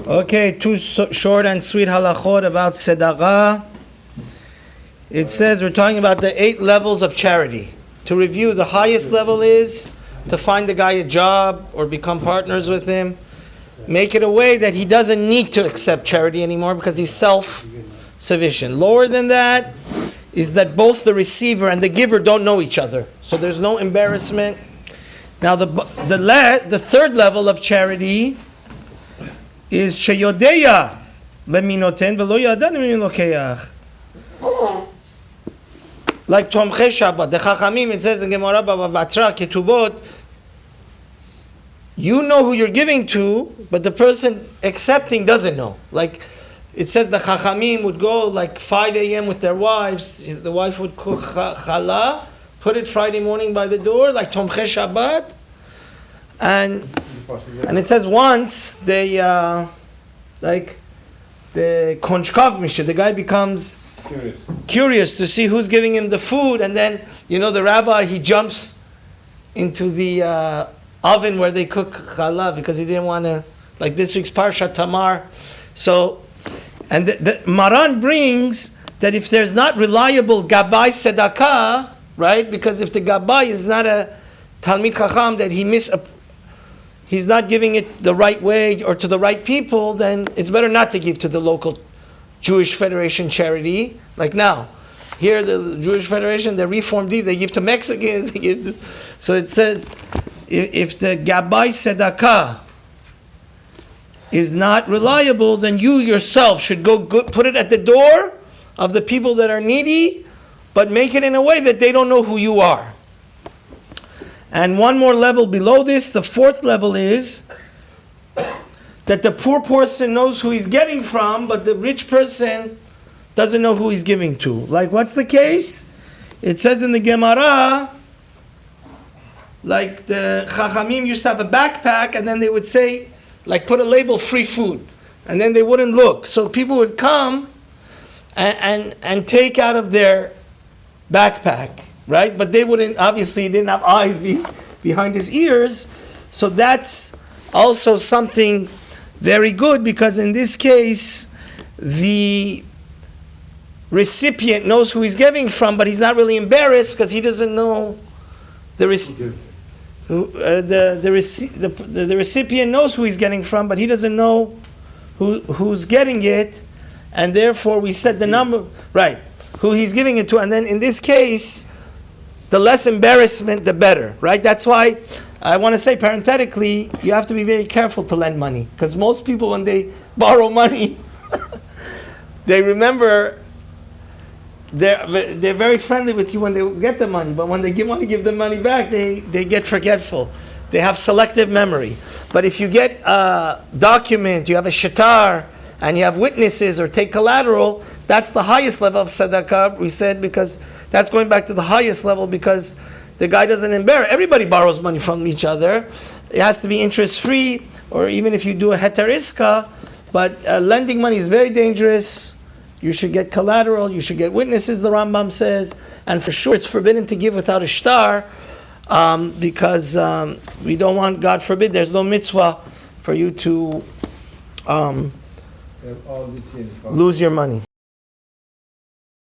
Okay, two short and sweet halachot about tzedakah. It says we're talking about the 8 levels of charity. To review, the highest level is to find the guy a job or become partners with him. Make it a way that he doesn't need to accept charity anymore because he's self-sufficient. Lower than that is that both the receiver and the giver don't know each other. So there's no embarrassment. Now the third level of charity is sheyodeya leminoten velo yada lemino lokeach. Like Tomchei Shabbat, the Chachamim, it says in Gemara Bava Batra Ketubot, you know who you're giving to, but the person accepting doesn't know. Like it says the Chachamim would go like 5 a.m. with their wives. The wife would cook challah, put it Friday morning by the door, like Tomchei Shabbat. And it says once they, like the konchkav misha, the guy becomes curious to see who's giving him the food, and then the rabbi, he jumps into the oven where they cook challah because he didn't want to, like this week's Parsha Tamar. So, and the Maran brings that if there's not reliable gabbai tzedakah, right? Because if the gabbai is not a Talmid Chacham, that he's not giving it the right way or to the right people, then it's better not to give to the local Jewish Federation charity. Like now, here the Jewish Federation, the Reformed, they give to Mexicans. So it says, if the Gabbai Tzedakah is not reliable, then you yourself should go put it at the door of the people that are needy, but make it in a way that they don't know who you are. And one more level below this, the 4th level is that the poor person knows who he's getting from, but the rich person doesn't know who he's giving to. Like, what's the case? It says in the Gemara, like the Chachamim used to have a backpack, and then they would say, like, put a label, free food. And then they wouldn't look. So people would come and take out of their backpack, right? But they wouldn't, obviously, didn't have eyes behind his ears. So that's also something very good, because in this case, the recipient knows who he's giving from, but he's not really embarrassed because he doesn't know the recipient knows who he's getting from, but he doesn't know who's getting it, and therefore we said the number right, who he's giving it to, and then in this case, the less embarrassment, the better, right? That's why I want to say parenthetically, you have to be very careful to lend money, because most people, when they borrow money, they remember they're very friendly with you when they get the money, but when they want to give the money back, they get forgetful. They have selective memory. But if you get a document, you have a shatar, and you have witnesses or take collateral, that's the highest level of tzedakah, we said, because that's going back to the highest level, because the guy doesn't embarrass. Everybody borrows money from each other. It has to be interest-free, or even if you do a heter iska, but lending money is very dangerous. You should get collateral, you should get witnesses, the Rambam says, and for sure it's forbidden to give without a shtar, because we don't want, God forbid, there's no mitzvah for you to lose your money.